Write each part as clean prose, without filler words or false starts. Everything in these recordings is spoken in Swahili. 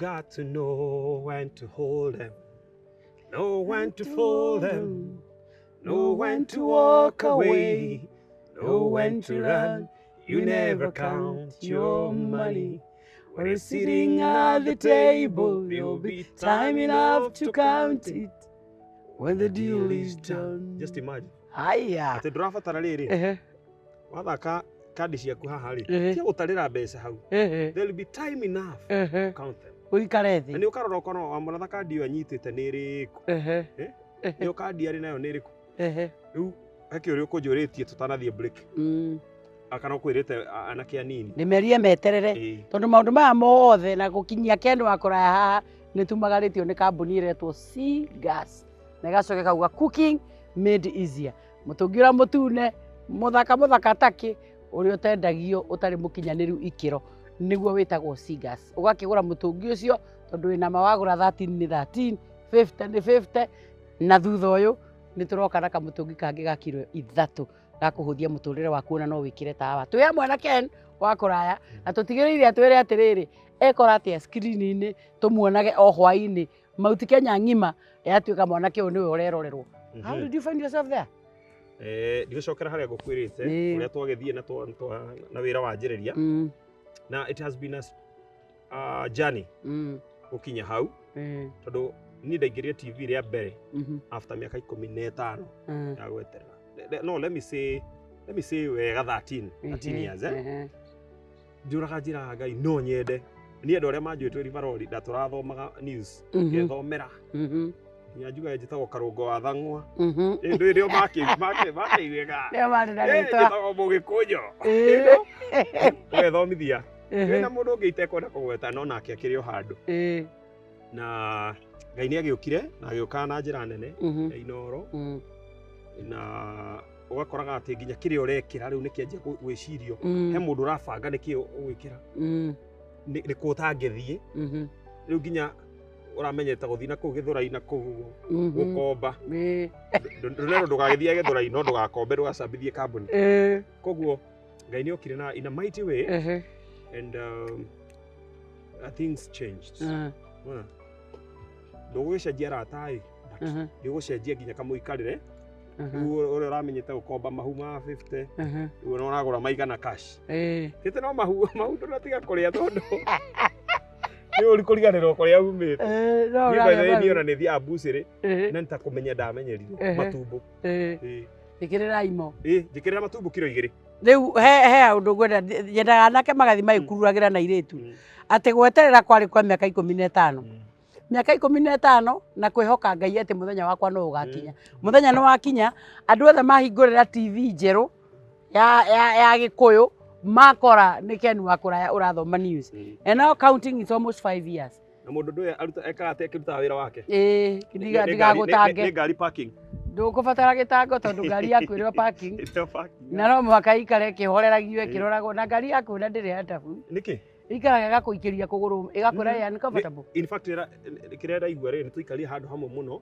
got to know when to hold them, know when to fold them, know when to walk away, know when to run. You never count your money. When you're sitting at the table, there'll be time enough to count it when the deal is done. Just imagine. Haya. Ate ndurabatara riri. Wathaka kandi ciaku haha ri. Tia gutarira mbeca hau. There'll be time enough to count them. Uikare thi. Ni ukarora ukono Wamuratha kandi yo anyitite ni riku. Yo kandi ari nayo ni riku. Riu heke uri ukunjuritie tutanathie break. Akana kwirite anake anini. Nimerie meterere. Tondu maundu maya mothe na gukinyia Ken Wa Kuraya haha ni tumagaritio ni kambuni iretwo Sea Gas. Na gacoke kauga cooking made easier. Mutungi ura mutune muthaka taki uri utendagio utari mukinyaniru ikiro niguo witagwo Sea Gas. Ugakigura mutungi ucio tondu wina mawagura 13 ni 13, 50 ni 50 na thutha uyu ni turoka na kamutungi kangi ga kilo 3 gakuhuthia muturire waku na no wikire tawa. Twi amwe na Ken Wa Kuraya na tutigiriire atwire atiriri ekora atia screen-ini tumuonage o hwaini mauti Kenya ngima yatuika mwanake uyu niwe urerorerwo. How did you find yourself there? Ndigicokera haria ngukwirite uria twagithie na wira wa njiriria na it has been a journey gukinya hau tondu ni ndaingirie TV ria mbere after miaka 15 ya gweterera. No, let me say wega 13 years ndiuraga njira Ngai no nyende ni andu aria manjwitwe ribarori da turathomaga news ngethomera nya njuga njitagwo Karungo wa Thang'wa ndu irio makiwega ndio mari na ritwa njitagwo Mugikunyo wethomithia wina mundu ungiite kwenda kugweta no nake akirio handu na Ngai ni agiukire na agiuka na njira nene ya inoro na ugakoraga ati nginya kire urekira riu nikianjia gwicirio he mundu urabanga niki ugwikira ni kutangethie riu nginya uramenyeta guthii na ku githurai na ku gukomba ndurero ndugagithie githurai no ndugakombe ndugacambithie kambuni koguo Ngai ni okire na in a mighty way and things changed ndugucenjia ratai ndigucenjia nginya kamuikarire uri uramenyete gukomba mahu ma 50 riu uragura maigana cash tete no mahu nduratiga kuria tondu ni uri kuriganirwo kuria umite ni ona ni thia buciri na nitakumenya ndamenyerire matumbo ikirira imo njikirira matumbo kilo 2 riu he undu gwenda yendaga nake magathi maikururagira na iretu ati gweterera kwari kwa miaka 15 miaka 15 na kwihoka Ngai ati muthenya wakwa no ugakinya muthenya no wakinya andu othe mahingurira TV njeru ya Gikuyu makora ni Ken Wa Kuraya urathoma news and now counting it's almost 5 years na mundu ndu aruta ekara kiruta wira wake ndiga gutange ni ngari parking ndukubatara gitango tondu ngari yaku iri parking na no mwaka ikare kihoreragio kiroragwo na ngari yaku na ndiri hatabu niki ikaraga gakuikiria kuguru igakura ya comfortable in fact kire ndaigua ri nituikaria handu hamwe muno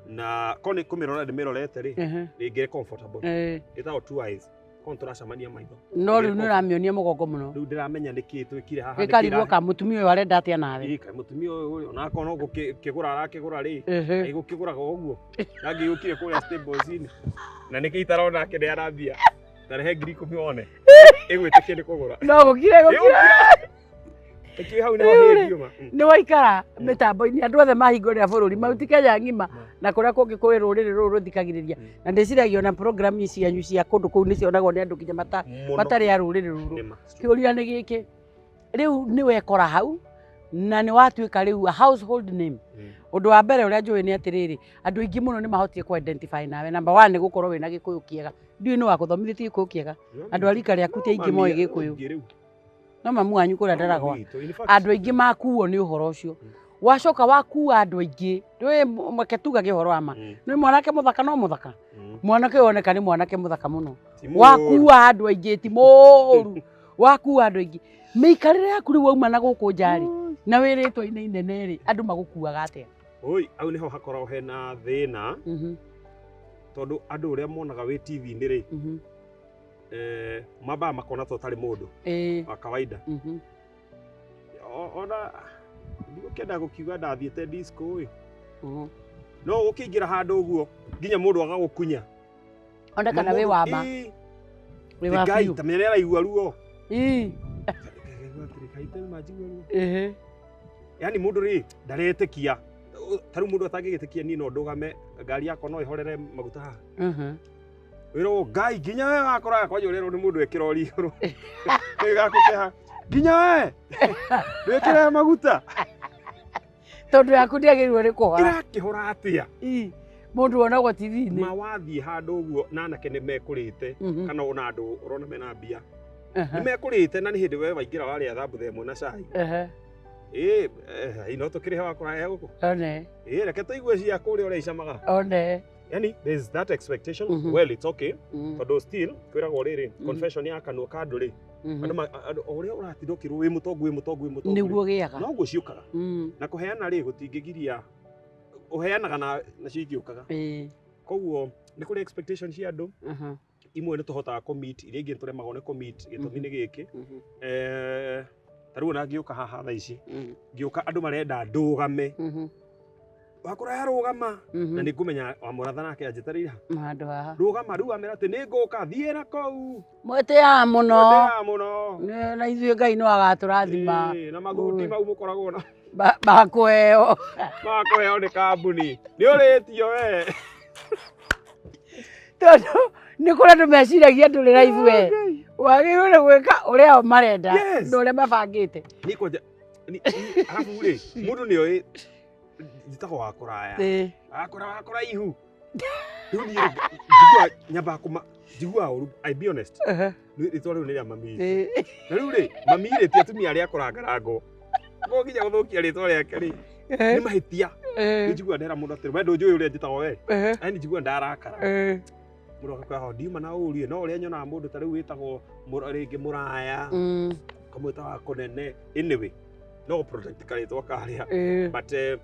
na kone kumirora ndimirorete ri ringi comfortable itao two eyes konturacamania maitho no riu niramionia mugongo muno riu ndiramenya niki twikire haha ikarigwo ka mutumia uyu arenda atia nawe mutumia uyu ona kono gukigura arakigura ri igukiguraga uguo nangi yukire kuria stables na niki itarona kende arambia tarehe ngiri 10 one igwitikie ni kugura no gukire eki hau ni wahirio ma ni waikara mitambo-ini andu othe mahingurira bururi mauti Kenya ngima na kuria kungi kwi ruriri ruru ruthikagiriria na ndiciragio na program ici anyu cia kundu kuu ni cionagwo ni andu kinya matari ya ruriri ruru kiuria ni giki riu ni wekora hau na ni watuika riu a household name undu wa mbere uria njui ni atiriri andu aingi muno ni mahotie ku identify nawe number 1 ni gukorwo wina Gikuyu kiega ndiu ni wakuthomithitie Gikuyu kiega andu arika riaku ti aingi moi Gikuyu no mamu wanyu kuria ndaragwa andu aingi makuo ni uhoro ucio wacoka wakua andu aingi ndui maketuga gihoro ama ni mwanake muthaka no muthaka mwanake woneka ni mwanake muthaka muno wakua andu aingi ti moru wakua andu aingi miikarire yaku riu wauma na guku njari na wiritwo inene ri andu magukuaga atia oi au niho hakorwo hena thina tondu andu uria monaga wi TV ni ri maba makona to tari mundu wa kawaida ona ndigukenda gukiuga ndathiete disco ĩ no ũkĩingĩra handũ ũguo nginya mũndũ agagukunya ona kana wĩ wa ma wĩ wa Ngai tamenya araigua ruo yani mũndũ rĩ ndaretĩkia tarĩu mũndũ atangĩgĩtĩkia niĩ no ndũgame ngari yakwa no ĩhorere maguta haha wĩrwo Ngai nginya we wakora kwanja ũrerwo nĩ mũndũ ekĩrori igũrũ nĩgakũkeha nginya we ndwĩkĩre maguta tondũ yaku ndĩagĩrĩirwo nĩ kũhora ĩrakĩhora atĩa mũndũ wonagwo TV-inĩ mawathiĩ handũ ũguo na anake nĩ mekũrĩte kana ona andũ ũrona mena mbia nĩ mekũrĩte na nĩ hĩndĩ we waingĩra warĩa thambutha ĩmwe na cai no tũkĩrĩhe wa kũraya gũkũ reke tũigue cia kũrĩa ũrĩa icamaga yani there's that expectation well it's okay tondũ still kwĩragwo rĩrĩ confession ya kanua ka andũ rĩ andũ ũrĩa ũratindũkĩrwo wĩ mũtongu nĩguo gĩaga no guo ciũkaga na kũheana rĩ gũtingĩgiria ũheanaga na cingĩũkaga koguo nĩ kũrĩ expectation cia andũ imwe nĩ tũhotaga commit iria ingĩ tũremagwo nĩ commit gĩtũmi nĩ gĩkĩ tarĩu ona ngĩũka haha thaa ici ngĩũka andũ marenda ndũgame Wakũraya rũgama na nĩ ngũmenya Wamuratha nake anjĩtarĩire handũ haha rũgama rĩu amera atĩ nĩ ngũka thiĩ na kũu mwĩtĩaga mũno na ithuĩ Ngai no agatũrathima na maguti mau mũkoragwo na makũheo nĩ kambuni nĩ ũrĩtio we tondũ nĩ kũrĩ andũ meciragia ndũrĩ live we wagĩrĩirwo nĩ gwĩka ũrĩa marenda na ũrĩa mabangĩte arabu rĩ mũndũ nĩ oĩ njĩtagwo Wakũraya ihu rĩu niĩ njigua nyamba njigua ũru I be honest rĩtwa rĩu nĩ rĩa mami na rĩu rĩ mami rĩ ti atumia arĩa akũrangarango ngo nginya gũthũkia rĩtwa rĩake rĩ nĩ mahĩtia njigua ndera mũndũ atĩrĩ we ndũnjũĩ ũrĩa njĩtagwo we yani njigua ndarakara mũndũ akakwĩra ndiuma na ũrie no ũrĩa nyonaga mũndũ ta rĩu wĩtagwo rĩngĩ mũraya kamwĩta wa kũnene anyway no protect karĩtwa karĩa but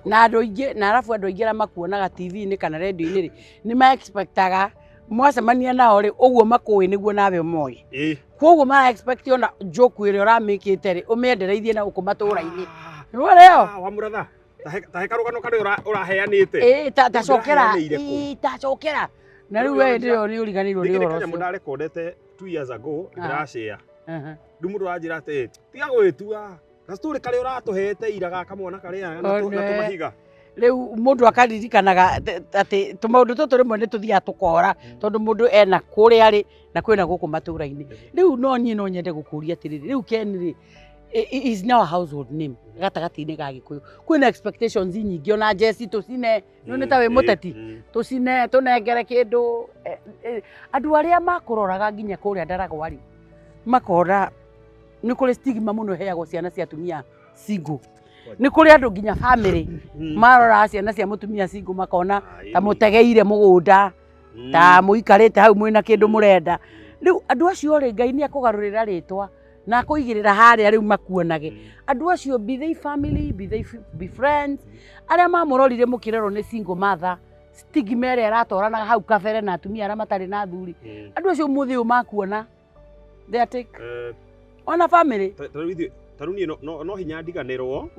na andũ aingĩ na arabu andũ aingĩ arĩa makuonaga TV-inĩ kana radio-inĩ rĩ nĩ ma expectaga mwacemania nao rĩ ũguo makũĩ nĩguo nawe ũmoĩ koguo mara expect ona joke ĩrĩa ũramĩkĩte rĩ ũmĩendereithie na gũkũ matũũra-inĩ nĩwona Wamuratha tahe karũgano karĩa ũraheanĩte tacokera na rĩu we ndĩyo nĩ ũriganĩirwo nĩ ũhoro ũcio ndarekondete 2 years ago ndĩrashare rĩu mũndũ aranjĩra atĩ tiga gwĩtua gastori karĩa ũratũhete ira gaka mwana karĩa na tũmahiga rĩu mũndũ akaririkanaga atĩ tũmaũndũ tũtũ rĩmwe nĩ tũthiaga tũkora tondũ mũndũ ena kũrĩa arĩ na kwĩna gũkũ matũũra-inĩ rĩu no niĩ no nyende gũkũria atĩrĩrĩ rĩu Ken rĩ is now a household name gatagatĩ-inĩ ga Gĩkũyũ kwĩna expectations nyingĩ ona Jesse tũcine nĩ ta wĩ mũteti tũcine tũnengere kĩndũ andũ arĩa makũroraga nginya kũrĩa Ndaragwa rĩ makora nĩ kũrĩ stigma mũno heagwo ciana cia atumia single nĩ kũrĩ andũ nginya family marora ciana cia mũtumia single makona ta mũtegeire mũgũnda ta mũikarĩte hau mwĩna kĩndũ mũrenda rĩu andũ acio rĩ Ngai nĩ akũgarũrĩra rĩtwa na kũigĩrĩra harĩa rĩu makuonage andũ acio be they family be friends arĩa mamũrorire mũkĩrerwo nĩ single mother stigma ĩrĩa ĩratoranaga hau kabere na atumia arĩa matarĩ na athuri andũ acio mũthĩ ũyũ makuona they take ona family tarĩu niĩ no hinya ndiganĩrwo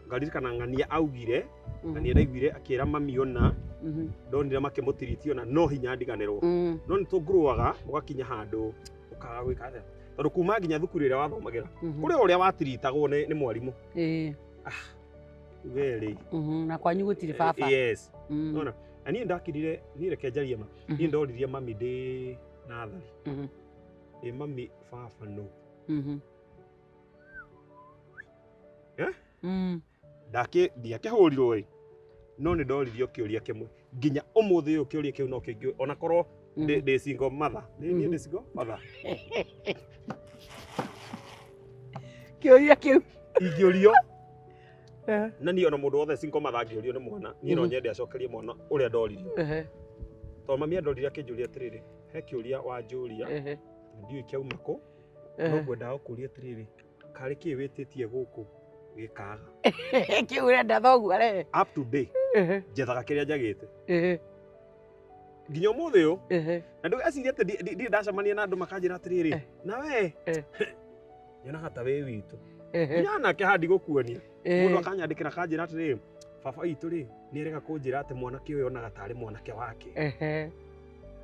ngaririkana ng'ania augire na nĩ ndaiguire akĩra mami ona ndonire makĩmũtiriti ona no hinya ndiganĩrwo no nĩ tũngũrũaga ũgakinya handũ ũkaga gwĩka atĩa tondũ kuma nginya thukuru ĩrĩa wathomagĩra kũrĩ ũrĩa watiritagwo nĩ mwarimũ very na kwanyu gũtirĩ baba yes nona na niĩ ndakirire niĩ reke njarie ma niĩ ndoririe mami ndĩ nathari mami baba no ndiakĩhũrirwo no nĩ ndoririo kĩũria kĩmwe nginya ũmũthĩ ũyũ kĩũria kĩu no kĩngĩ ona korwo ndĩ single mother niĩ ndĩ single mother kĩũria kĩu ingĩũrio na niĩ ona mũndũ wothe single mother angĩũrio nĩ mwana niĩ no nyende acokerie mwana ũrĩa ndoririo tondũ mami andoririe akĩnjũria atĩrĩrĩ he kĩũria wanjũria ndiũĩ kĩauma kũ no ngwendaga gũkũria atĩrĩrĩ karĩ kĩ wĩtĩtie gũkũ gĩkaga kĩu ũrenda thoguo re up to day njethaga kĩrĩa njagĩte nginya ũmũthĩ ũyũ na ndũgecirie atĩ ndirĩ ndacemania na andũ makanjĩra atĩrĩrĩ na we nyonaga ta wĩ witũ Nyana ke hadi gukuonia mundu akanyandikira kanjira atiri baba itu ri ni erega kunjira ati mwanake uyu onaga tari mwanake wake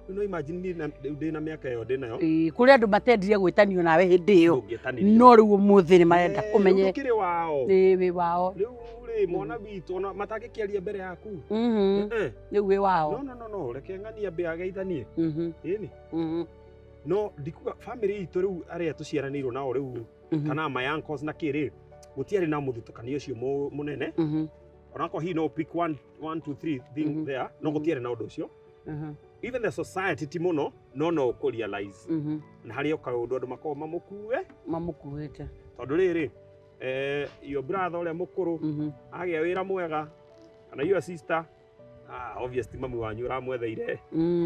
no imagine ni na miaka yo ndi nayo kuri andu matendirie gwitanio nawe hindi iyo no riu umuthi ni marenda kumenye kiri wao wi wao riu ri mwana bitu ona matagikiaria mbere yaku riu wi wao no reke ng'ania mbe ageithanie ini no ndikuga family itu riu aria tuciaranirwo nao riu kana my uncles na kiri gutiari na muthutukani ucio munene onako he no pick 1 2 3 thing there no gutiari na undu ucio even the society ti muno no ko realize na hari okaundu andu makoma mamukuite tondu riri your brother ole mukuru agia wira mwega kana your sister obviously mami wanyu ramwetheire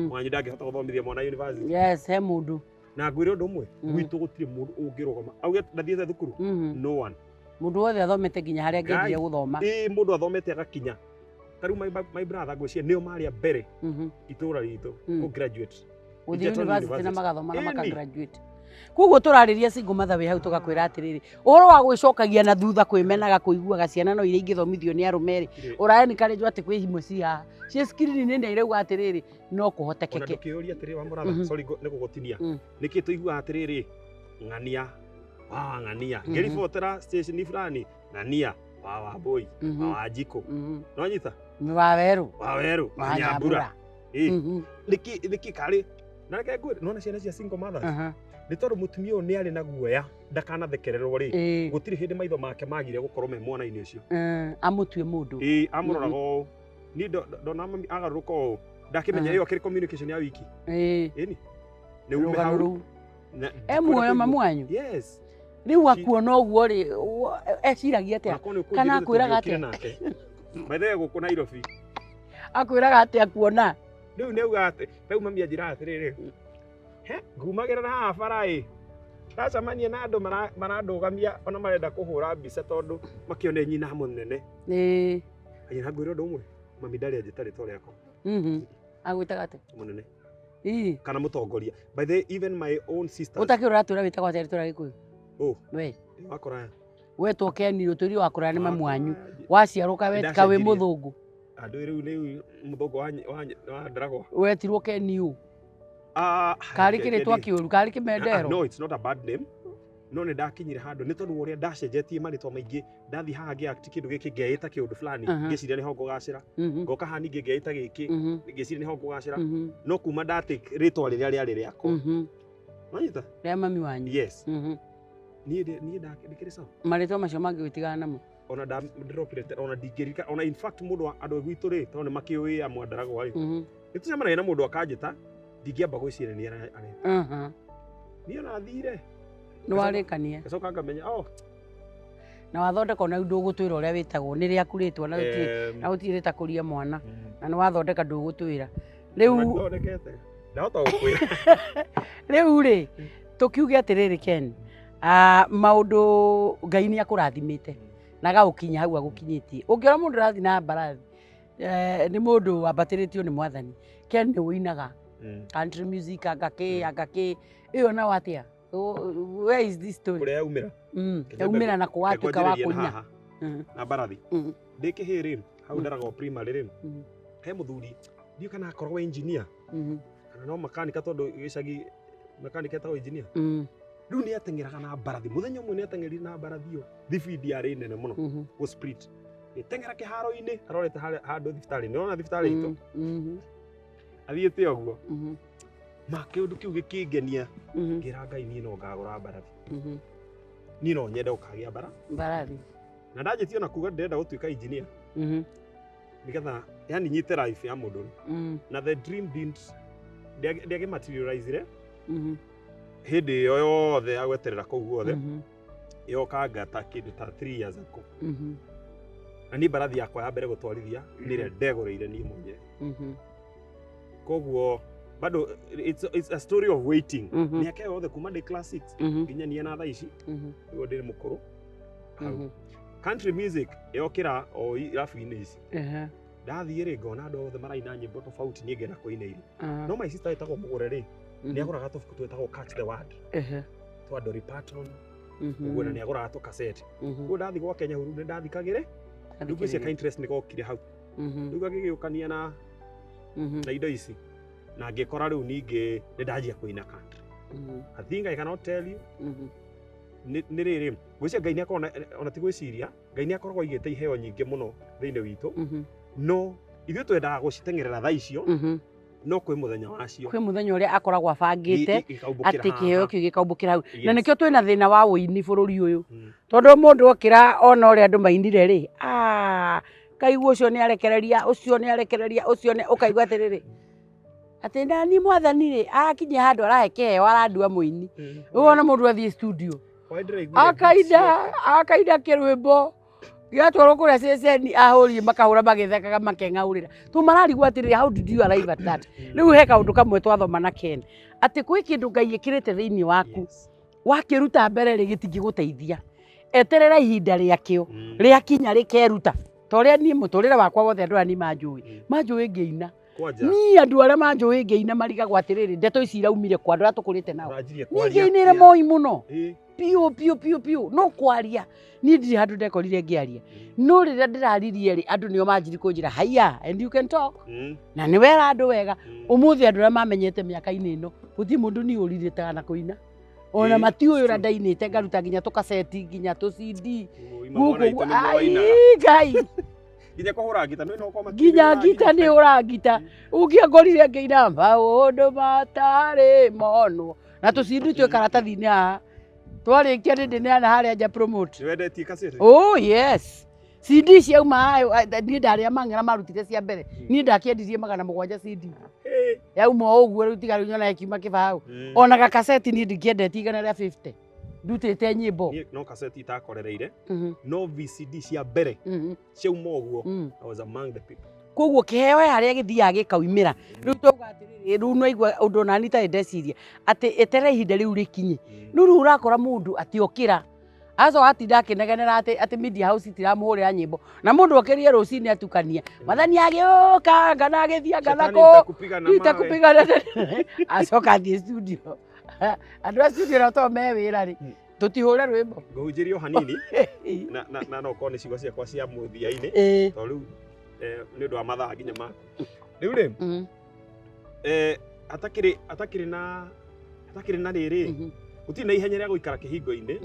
wanyu ndangihota guthomithia mwana university yes he mundu na ngwire undu umwe gwitu gutire mundu ungirugama auge ndathiete thukuru no one mundu wothe athomete nginya haria ngendirie guthoma mundu athomete agakinya taru my brother ngwiciria nio maria mbere itura ritu ku graduate uthi university na magathoma na maka graduate koguo turariria single mother we hau tugakwira atiriri uhoro wa gwicokagia na thutha kwimenaga kuiguaga ciana no iria ingithomithio ni arumeri uraeni karejo ati kwi himo cia screen ni ndirauga atiriri no kuhotekeke ona ndukiuria atiriri Wamuratha sorry ni gugutinia niki tuigua atiriri ng'ania ng'ania ngeribotera station fulani ng'ania wa boy wa jiko no nyita wa weru wa nyambura niki kari na reke ngwire nona ciana cia single mothers ni tondu mutumia uyu ni ari na guoya ndakanathekererwo ri gutiri hindi maitho make magire gukorwo me mwana-ini ucio amutue mundu amuroraga ni ndona agaruka o ndakimenya iyo kiri communication ya wiki ini ni ume hau muoyo mamu wanyu yes riu akuona uguo ri eciragia atia kana akwiraga atia maithe guku Nairobi akwiraga atia akuona riu ni uga ati riu mami anjira atiriri ngumagira na haha bara ndacamania na andu marandugamia ona marenda kuhura mbica tondu makione nyina munene anyina ngwire undu umwe mami ndari anjitari to riako agwitaga ati munene kana mutongoria by the even my own sister utakirora atura witagwo atari tura gikuyu we wa Kuraya we to Ken uturi wa Kuraya ni mamu wanyu waciaruka wetika wi muthungu andu riu muthungu wa Dragwa wetirwo Ken u kari kiritwa kiuru kari kimendero no it's not a bad name no ni ndakinyire handu ni tondu uria ndacenjetie maritwa maingi ndathi haha ngiact kindu giki ngeita kiundu fulani ngiciria ni ho ngugacira ngoka haha ningi ngeita giki ngiciria ni ho ngugacira no kuma ndate ritwa riria riari riako manyita ria mami wanyu yes ni ndakiri sawa maritwa macio mangi witigana namo ona ndropire ona ndingirika ona in fact mundu andu gwitu ri tondu makiuia amwe Ndaragwa ri ni tucemanagia na mundu akanjita ndingiamba gwiciria ni ari ni ona thire ni warikania gacoka ngamenya na wathondeka ona ndugutwira uria witagwo ni ria kuritwa na utirita kuria mwana na ni wathondeka ndugutwira riu thondekete ndahota gukwira riu ri tukiuge atiriri Ken maundu Ngai ni akurathimite na gaukinya hau agukinyitie ungiora mundu rathi na mbarathi ni mundu wambatiritio ni mwathani Ken ni uinaga country music agaki iyo na watia where is this story kuria umira umira na kuwatuka wa kunya na mbarathi ndikihiri hau Ndaragwa primary ri he muthuri ndio kana akorwo engineer kana no makanika tondu gicagi makanika etagwo engineer riu ni atengeraga na mbarathi muthenya umwe ni atengerire na mbarathi yo thibidi ari nene muno go spirit itengera kiharo-ini arorete handu thibitari ni ona thibitari itu athiite oguo make undu kiu gikingenia ngira Ngai ni no ngagura mbarathi ni no nyende ukagia mbarathi na ndajitio na kuga ndenda gutuika engineer nigetha yani nyite life ya mundu na the dream didn't ndiage materialize hindi yo yothe agweterera kuu guothe yoka ngata kindu ta 3 years ago na ni mbarathi yakwa ya mbere gutwarithia nire ndegoreire ni mwenyewe koguo bado it's a story of waiting miaka yothe kuma ndi class 6 nginya ni na thaa ici ndio ndi mukuru country music yokira o irafu-ini ici ndathie ri ngona andu othe maraina nyimbo tofauti ni ngena kuina iri no my sister etagwo mugure ri ni agoraga tubuku twetagwo catch the word twa Dolly Parton uguo na niagora to cassette uguo ndathi gwa Kenya huru ndathikagire ndugu cia ka interest nigokire hau ndugu agigiukania na indo ici na ngikora riu ningi ndajia kuina country I think I cannot tell you ni riri gwicia Ngai ni akona ona ti gwiciria Ngai ni akoragwo igite iheo nyingi muno thiini witu no ithuĩ twendaga gũcitengerera thaa icio no kwĩ mũthenya wacio kwĩ mũthenya ũrĩa akoragwo abangĩte atĩ kĩheo kĩu gĩkaumbũkĩra hau na nĩkĩo twĩna thĩna wa ũini bũrũri ũyũ tondũ mũndũ okĩra ona ũrĩa andũ mainire rĩ kaigua ũcio nĩ arekereria ũcio nĩ ũkaigua atĩrĩrĩ atĩ nani mwathani rĩ akinya handũ arahe kĩheo arandua mũini ũguo mũndũ athiĩ studio akaida kĩrwĩmbo gĩatwarwo kũrĩa ceceni ahũrie makahũra magĩthekaga makeng'aũrĩra tu mararigwo atĩrĩrĩ how did you arrive at that rĩu he kaũndũ kamwe twathoma na Ken atĩ kwĩ kĩndũ Ngai ĩkĩrĩte thĩinĩ waku wakĩruta mbere rĩ gĩtingĩgũteithia eterera ihinda rĩakĩo rĩakinya rĩkeruta ta ũrĩa niĩ mũtũrĩre wakwa wothe andũ aya nĩ manjũĩ ngĩina niĩ andũ arĩa manjũĩ ngĩina marigagwo atĩrĩrĩ ndeto ici iraumire kwa andũ arĩa tũkũrĩte nao niĩ ngĩinĩre moi mũno piu no kwaria niĩ ndirĩ handũ ndekorire ngĩaria no rĩrĩa ndĩraririe rĩ andũ nĩo manjiri kũnjĩra haya and you can talk na nĩ wera andũ wega ũmũthĩ andũ arĩa mamenyete mĩaka-inĩ ĩno gũtirĩ mũndũ nĩ ũrirĩtaga na kũina ona matiũĩ ũrĩa ndainĩte ngaruta nginya tũkaceti nginya tũ-CD Ngai nginya kũhũra ngita no ũkoma nginya ngita nĩ ũrangita ũngĩangorire ngĩina maũndũ matarĩ monwo na tũ-CD twĩ karatathi-inĩ haha twarĩkia nĩ ndĩneana harĩa nja promote nĩwendetie cassette oh yes CD ciauma niĩ ndarĩa mang'era marutire cia mbere niĩ ndakĩendirie 700 CD yauma ũguo rĩu tiga rĩu nyona kiuma kĩbao ona gakaceti niĩ ndingĩendetie 150 ndutĩte nyĩmbo no cassette itakorereire no VCD cia mbere ciauma ũguo I was among the people koguo kĩheo harĩa gĩthiaga gĩkaumĩra rĩu tauga atĩrĩrĩ rĩu no igua ũndũ nani tarĩ ndeciria atĩ eterera ihinda rĩu rĩkinye no rĩu ũrakora mũndũ atiokĩra aco atinda akĩnegenera atĩ media house itiramũhũrĩra nyĩmbo na mũndũ okĩrie rũcinĩ atukania mathani agĩũka ngana agĩthia ngana itakupigana acoka athiĩ studio andũ a studio na to me wĩra rĩ tũtihũre rwĩmbo ngũhunjĩrio hanini na no korwo nĩ ciugo ciakwa cia mũthia-inĩ tondũ rĩu nĩ ũndũ wa mathaa nginya maku rĩu rĩ atakĩrĩ na rĩrĩ gũtirĩ na ihenya rĩa gũikara kĩhingo-inĩ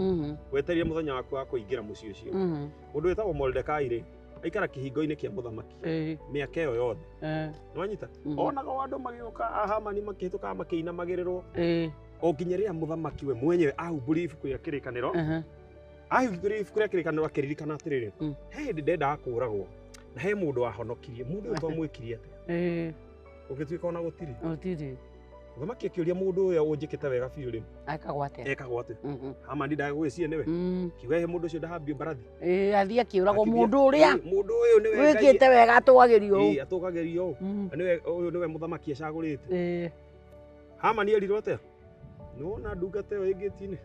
wetereire mũthenya waku wa kũingĩra mũciĩ ũcio mũndũ wĩtagwo Mordekai rĩ aikara kĩhingo-inĩ kĩa mũthamaki mĩaka ĩyo yothe nĩwanyita onaga andũ magĩũka Hamani makĩhĩtũkaga makĩinamagĩrĩrwo o nginya rĩrĩa mũthamaki we mwenyewe ahumbũria ibuku rĩa kĩrĩkanĩro akĩririkana atĩrĩrĩ he hĩndĩ ndendaga kũũragwo na he mũndũ wahonokirie mũndũ ũyũ twamwĩkirie atĩa ũgĩtuĩka ona gũtirĩ mũthamaki akĩũria mũndũ ũyũ ũnjĩkĩte wega biũ rĩ ekagwo atĩa Hamani ndagũgĩciria nĩwe kiuga he mũndũ ũcio ndahambio mbarathi athiĩ akĩũragwo mũndũ ũrĩa wĩkĩte wega atũgagĩrio ũyũ nĩwe mũthamaki acagũrĩte Hamani erirwo atĩa nĩwona ndungata ĩyo ĩngĩti-inĩ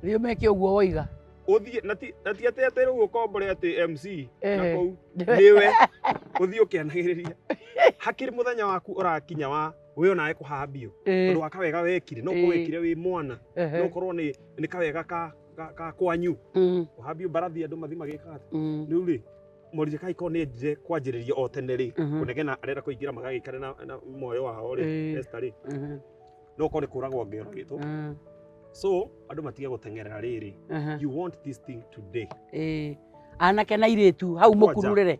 thiĩ meke ũguo woiga ũthiĩ na ti atĩ rĩu ũkombore atĩ MC na kũu nĩwe ũthiĩ ũkĩanagĩrĩria hakĩrĩ mũthenya waku ũrakinya wa we onawe kũhambio tondũ wa kawega wekire no kũwekire wĩ mwana no korwo nĩ kawega ka kwanyu kũhambio mbarathi andũ mathi magĩkaga rĩu rĩ Mordekai ko nĩ endire kwanjĩrĩria o tene rĩ kũnegena arenda kũingĩra magagĩikare na moyo wao rĩ Esther rĩ no korwo nĩ kũragwo ngĩoragĩtwo so andũ matige gũtengerera rĩrĩ you want this thing today anake na irĩtu hau mũkururĩre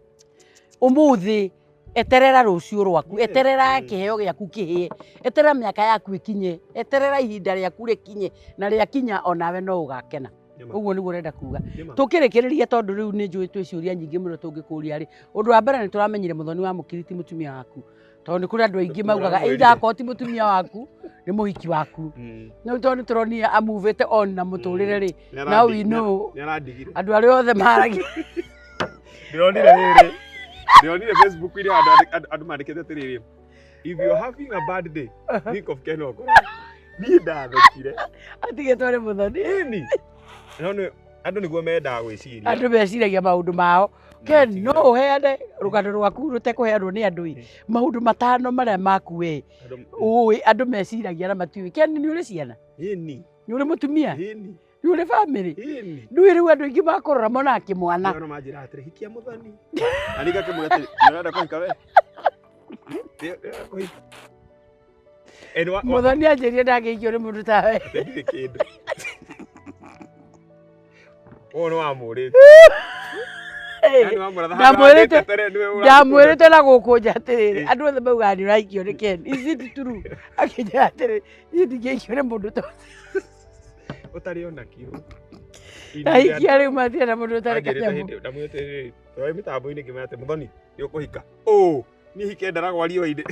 ũmũthĩ eterera rũciũ rwaku eterera kĩheo gĩaku kĩhĩe eterera mĩaka yaku ĩkinye eterera ihinda rĩaku rĩkinye na rĩakinya onawe no ũgakena ũguo nĩguo ũrenda kuga tũkĩrĩkĩrĩria tondũ rĩu nĩ njũĩ twĩ ciũria nyingĩ mũno tũngĩkũria rĩ ũndũ wa mbere nĩ tũramenyire mũthoni wa mũkiriti mũtumia waku tondũ nĩ kũrĩ andũ aingĩ maugaga either akorwo ti mũtumia waku nĩ mũhiki waku no tondũ tũronia amuvĩte on na mũtũrĩre rĩ now we know andũ arĩa othe maragia ndĩronire Facebook ile andũ mandĩkĩte atĩrĩrĩ if you're having a bad day think of Ken Wa Kuraya niĩ ndathekire atigĩtwo nĩ mũthoni andũ nĩguo mendaga gwĩciria andũ meciragia maũndũ mao Ken no ũheane rũgano rwaku rũtekũheanwo nĩ andũ maũndũ matano marĩa maku we ũĩ andũ meciragia na matiũĩ Ken nĩ ũrĩ ciana nĩ ũrĩ mũtumia nĩ Nĩ ũrĩ family? Nduĩ rĩu andũ aingĩ makorora mona kĩmwana. Nĩ manjĩra atĩrĩ hikia mũthoni. Na nĩ ngakĩmwĩra atĩrĩ nĩũrenda kũhika we? Mũthoni anjĩrire ndangĩhikio nĩ mũndũ ta we. Ndirĩ kĩndũ. Ũyũ nĩ wamũrĩte. Ndamwĩrĩte na gũkũ nja atĩrĩrĩ, andũ othe maugaga nĩ ũrahikio nĩ Ken. Is it true? Akĩnjĩra atĩrĩ, niĩ ndingĩhikio nĩ mũndũ ta ũcio. Ũtarĩ ona kiugo. Ahikia rĩu matirĩ na mũndũ ũtarĩ kanyamũ. Ndamwĩrĩte rĩrĩ, tũrĩ mĩtambo-inĩ ngĩmera atĩ mũthoni nĩ ũkũhika. Ũ, niĩ hike ndaragwa riũa-inĩ.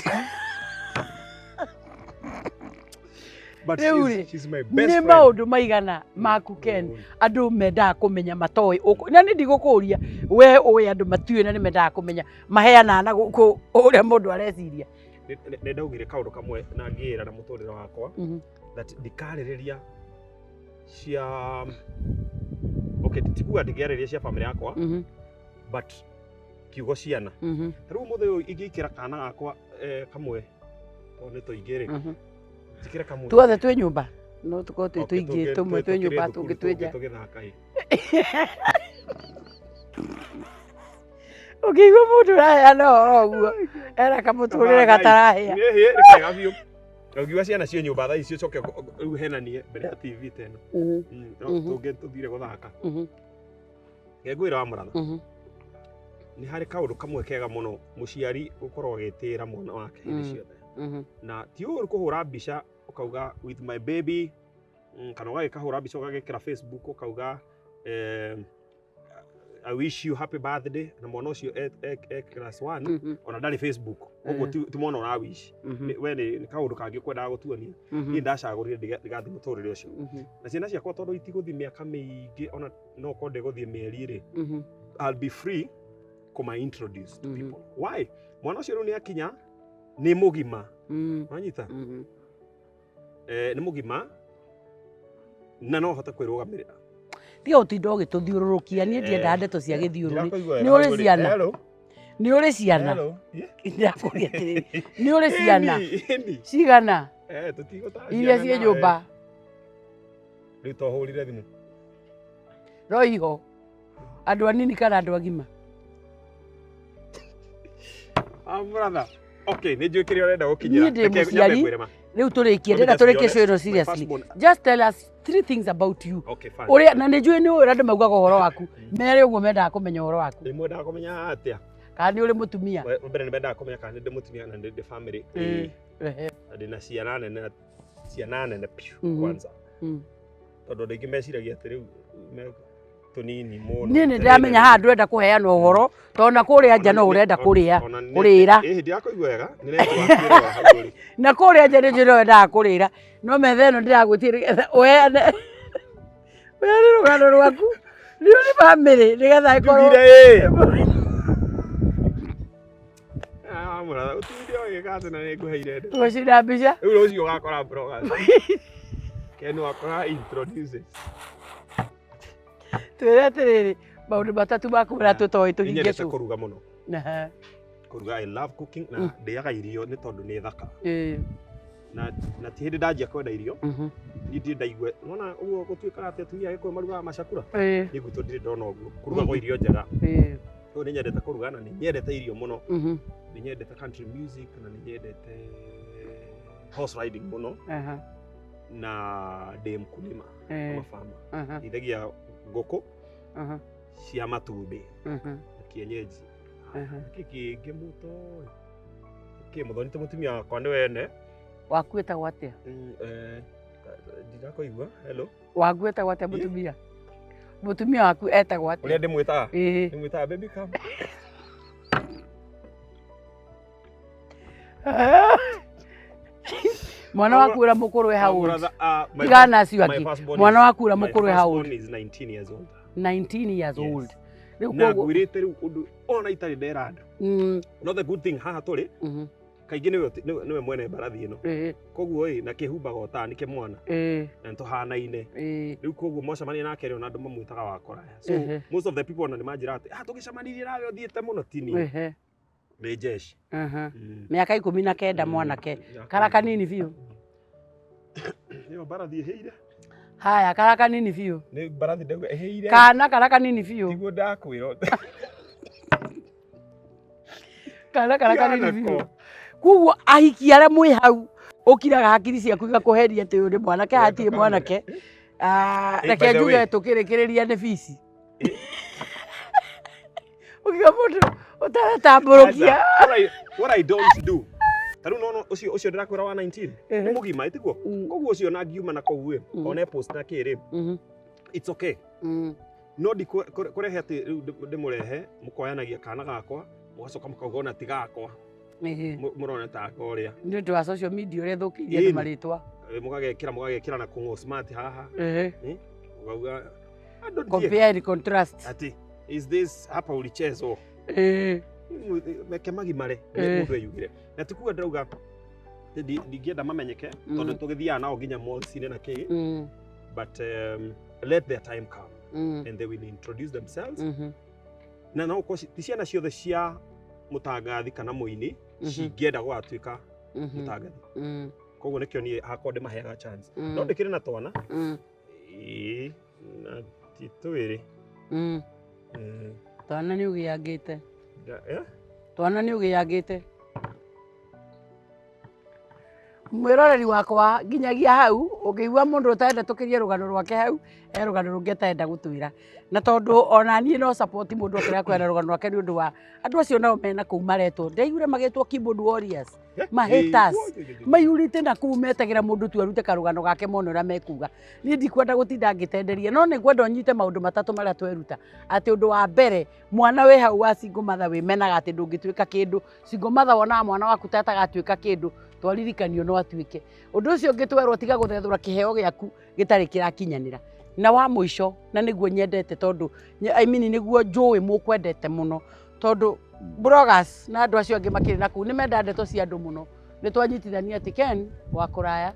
But she's my best friend. Nĩ maũndũ maigana maku Ken andũ mendaga kũmenya matoĩ. Na nĩ ndigũkũria we ũĩ andũ matiũĩ na nĩ mendaga kũmenya maheana na gũkũ ũrĩa mũndũ areciria. Nĩ ndaugire kaũndũ kamwe na ngĩĩra na mũtũrĩre wakwa that ndikarĩrĩria cia tikuga ndingĩarĩrĩria cia family yakwa but kiugo ciana. Rĩu mũthĩ ũyũ ingĩikĩra kana gakwa kamwe tondũ nĩ tũingĩ-rĩ tuothe twĩ nyũmba no tukorwo twĩ tũingĩ tũmwe twĩ nyũmba tũngĩ twĩ nja. Ũkĩigua mũndũ ũraheana ũhoro ũguo ena kamũtũrĩre gatarahĩa. Rĩkega biũ. Ũngiuga ciana ciĩ nyũmba thaa icio coke rĩu henanie mbere ya TV tena. Tũngĩ tũthire gũthaka. Ngwĩra Wamuratha. Nĩ harĩ kaũndũ kamwe kega mũno mũciari gũkorwo agĩtĩĩra mwana wake hĩndĩ ciothe. Na ti ũũru kũhũra mbica ũkauga with my baby kana ũgagĩkahũra mbica ũgagĩkĩra Facebook ũkauga I wish you happy birthday na mwana ũcio class 1 ona ndarĩ Facebook ũguo ti mwana ũra wish we nĩ kaũndũ kangĩ ũkwendaga gũtuonia niĩ ndacagũrire ndigathiĩ mũtũrĩre ũcio na ciana ciakwa tondũ itigũthiĩ mĩaka mĩingĩ ona no korwo ndĩgũthiĩ mĩeri-rĩ I'll be free kũma introduce to people. Why? Mwana ũcio rĩu nĩ akinya nĩ mũgima. Wanyita? Nĩ mũgima na no hote kwĩrũgamĩrĩra. Tiga ũtinda ũgĩtũthiũrũrũkia niĩ ndiendaga ndeto cia gĩthiũrũrĩ. Nĩ ũrĩ ciana? Nĩ ũrĩ ciana? Ndakũria atĩrĩrĩ. Nĩ ũrĩ ciana? Cigana? Iria ciĩ nyũmba. Rĩu tohũrire thimũ. Roiho. Andũ anini kana andũ agima? Wamuratha. Okay, nĩ njũĩ kĩrĩa ũrenda gũkinyĩra. Niĩ ndĩ mũciari. Rĩu tũrĩkie ndĩrenda tũrĩkie show ĩno seriously. Just tell us 3 things about you. Okay, fine. Ũrĩa na nĩ njũĩ nĩ ũrĩa andũ maugaga ũhoro waku. Mere ũguo mendaga kũmenya ũhoro waku. Nĩ mwendaga kũmenya atĩa? Kana nĩ ũrĩ mũtumia? Mbere nĩ mendaga kũmenya kana ndĩ mũtumia na ndĩ family. Na ndĩ na ciana nene piu kwanza. Tondũ andũ aingĩ meciragia atĩ rĩu tũnini mũno. Niĩ nĩ ndĩramenya haha ndũrenda kũheana ũhoro tondũ na kũrĩa nja no ũrenda kũrĩa. Kũrĩra. Ndirakoigua wega nĩ nĩtwakĩrwo hagũrĩ. Na kũrĩa nja nĩ njũĩ no wendaga kũrĩra. No metha ĩno ndĩragwĩtĩra ũheane. Ũheane rũgano rwaku. Nĩ ũrĩ family nĩgetha ĩkorwo. Wamuratha ũtinde ũgĩka atĩ na nĩngũheire ndĩ. Tũgũcina mbica. Rĩu rũciũ ũgakora bloggers. Ken Wa Kuraya introduces. Twĩre atĩrĩrĩ maũndũ matatũ maku marĩa tũtoĩ tũhingie tu. Nyendete kũruga mũno. Kũruga I love cooking na ndĩaga irio nĩ tondũ nĩ thaka. Na ti hĩndĩ ndanjia kwenda irio. Niĩ ndirĩ ndaigua wona ũguo gũtuĩkaga atĩ atumia agĩkũyũ marugaga macakura. Niĩ gwitũ ndirĩ ndona ũguo kũrugagwo irio njega. Rĩu nĩ nyendete kũruga na nĩ nyendete irio mũno. Nĩ nyendete country music na nĩ nyendete horse riding mũno. Na ndĩ mkulima kama farmer. Ndithagia ngũkũ cia matumbĩ na kienyeji. Kĩngĩ mũto mũthoni ta mũtumia wakwa nĩ wene. Waku etagwo atĩa? Ndirakoigua. Hello. Waku etagwo atĩa mũtumia? Mũtumia waku etagwo atĩa? Ũrĩa ndĩmwĩtaga? Ndĩmwĩtaga baby come. Mwana waku ũrĩa mũkũrũ e how old? Tigana acio angĩ. Mwana waku ũrĩa mũkũrũ e how old? 19 years old. 19 years old. Na ngwĩrĩte rĩu ũndũ ona itarĩ nderanda. No the good thing haha tũrĩ kaingĩ nĩwe mwene mbarathi ĩno. Koguo na kĩhumbaga o ta nĩke mwana. Na nĩtũhanaine. Rĩu koguo mwacemania nake rĩo na andũ mamwĩtaga Wa Kuraya. So most of the people ona nĩmanjĩra atĩ tũgĩcemanirie nawe ũthiĩte mũno tini. Nĩ jeshi. Mĩaka 19 mwanake. Kara kanini biũ. Nĩyo mbarathi ĩhĩire. Haya, kara kanini biũ. Nĩ mbarathi ndauga eheire. Kana kara kanini biũ. Tiguo ndakwĩra. Kana kara kanini biũ. Kuguo ahiki arĩa mwĩ hau ũkiraga hakiri ciaku igakũheria atĩ ũyũ nĩ mwanake hatirĩ mwanake. Reke njuge tũkĩrĩkĩrĩria nĩ bici. Ũkiuga mũndũ ũtaratambũrũkia. What I don't do. Taru no ucio ndirakwira wa 19 ni mugima itiguo koguo ucio na ngiuma na koguo one post na kiri it's okay no di kurehe ati ndimurehe mukoyanagia kana gakwa mugacoka mukagona ti gakwa murona ta akoria ni ndu wa social media ure thukirie ni maritwa mugagekira na kungo smart haha ugauga compare and contrast ati is this hapa ulichezo meke magimare mundu eyugire na tikuwa ndauga ndigienda mamenyeke tondu tugithiaga nao nginya mall-inĩ na kii but let their time come and they will introduce themselves na no ti ciana ciothe cia mutangathi kana muini cingĩenda gwatuĩka mutangathi koguo nĩkĩo niĩ hakwa ndĩmaheaga chance no ndĩkĩrĩ na twana na ti twĩrĩ twana nĩ ũgĩangĩte twana nĩ ũgĩangĩte mwĩroreri wakwa nginyagia hau ũngĩigua mũndũ ũtarenda tũkĩrie rũgano rwake hau rũgano rũngĩ atarenda gũtwĩra na tondũ ona niĩ no support mũndũ akĩrĩa kwenda rũgano rwake nĩ ũndũ wa andũ acio nao mena kũu maretwo ndaigure magĩtwo keyboard warriors haters maiyũrĩte na kũu metagĩra mũndũ tu arute karũgano gake mone ũrĩa mekuga niĩ ndikwenda gũtinda ngĩtenderia no nĩ ngwenda ũnyite maũndũ matatũ marĩa tweruta atĩ ũndũ wa mbere mwana wĩ hau wa single mother wĩmenaga atĩ ndũngĩtuĩka kĩndũ single mother wonaga mwana waku ta atagatuĩka kĩndũ twaririkanio no atuĩke ũndũ ũcio ũngĩ twerwo tiga gũthethũra kĩheo gĩaku gĩtarĩ kĩrakinyanĩra na wa mũico na nĩguo nyendete tondũ I mean nĩguo njũĩ mũkwendete mũno tondũ bloggers na andũ acio angĩ makĩrĩ na kũu nĩ menda ndeto cia andũ mũno nĩ twanyitithania atĩ Ken Wa Kuraya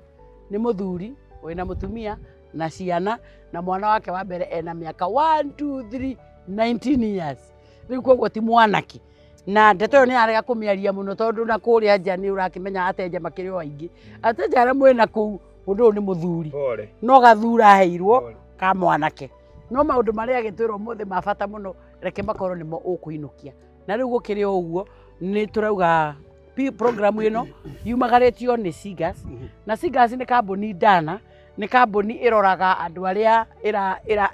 nĩ mũthuri wĩna mũtumia na ciana na mwana wake wa mbere ena mĩaka 1 2 3 19 years rĩu koguo ti mwanake na ndeto ĩyo nĩ arega kũmĩaria mũno tondũ na kũrĩa nja nĩ ũrakĩmenya atenja makĩrĩ o aingĩ atenja arĩa mwĩna kũu ũndũ ũyũ nĩ mũthuri no gathura heirwo ka mwanake no maũndũ marĩa agĩtwĩrwo mũthĩ ma bata mũno reke makorwo nĩmo ũkũinũkia na rĩu gũkĩrĩ o ũguo nĩ tũrauga program ĩno yumagarĩtio nĩ Sigas na Sigas nĩ kambuni ndana nĩ kambuni ĩroraga andũ arĩa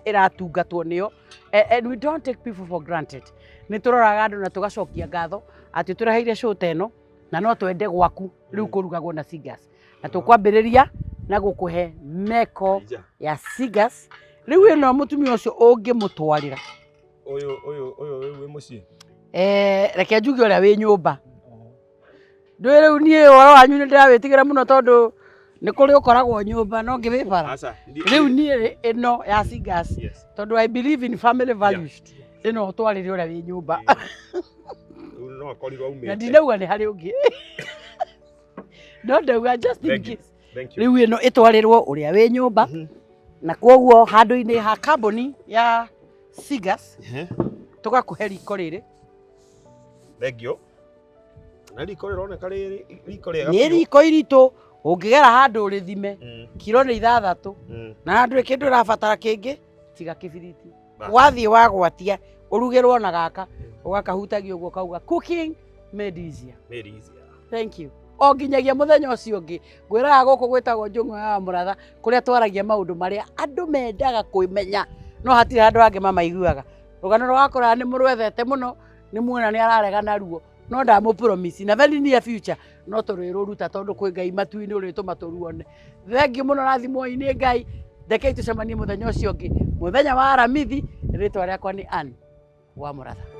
ĩratungatwo nĩyo and we don't take people for granted nĩ tũroraga andũ na tũgacokia ngatho atĩ tũreheire show ta ĩno na no twende gwaku rĩu kũrugagwo na Sigas na tũkwambĩrĩria na gũkũhe meko ya Sigas rĩu ĩno mũtumia ũcio ũngĩmũtwarĩra ũyũ wĩ mũciĩ reke njuge ũrĩa wĩ nyũmba ndũĩ rĩu niĩ ũhoro wanyu nĩ ndĩrawĩtigĩra mũno tondũ nĩ kũrĩ ũkoragwo nyũmba no ngĩwĩbara rĩu niĩ ĩno ya Sigas tondũ I believe in family values ĩno ũtwarĩre ũrĩa wĩ nyũmba na ndinauga nĩ harĩ ũngĩ no ndauga just in case rĩu ĩno ĩtwarĩrwo ũrĩa wĩ nyũmba na koguo handũ-inĩ ha kambuni ya Sigas tũgakũhe riko rĩrĩ thengio na riko rĩroneka riko rĩega nĩ riko iritũ ũngĩgera handũ rĩthime kiro nĩ 6 na handũ kĩndũ ũrabatara kĩngĩ tiga kĩbiriti wathiĩ wagwatia ũrugĩrwo na gaka ũgakahutagia ũguo kauga cooking made easier thank you o nginyagia mũthenya ũcio ũngĩ ngwĩraga gũkũ gwĩtagwo Njũng'wa ya Wamuratha kũrĩa twaragia maũndũ marĩa andũ mendaga kũmenya no hatirĩ handũ hangĩ mamaiguaga rũgano rwa Kuraya nĩ mũrwethete mũno nĩ muona nĩ ararega naruo no ndamũpromise na very near future no tũrĩrũruta tondũ kwĩ Ngai matu-inĩ ũrĩtũma tũruone thengiũ mũno rathimwo-inĩ Ngai ndekei tũcemanie mũthenya ũcio ũngĩ mũthenya wa aramithi rĩtwa rĩakwa nĩ Wamuratha.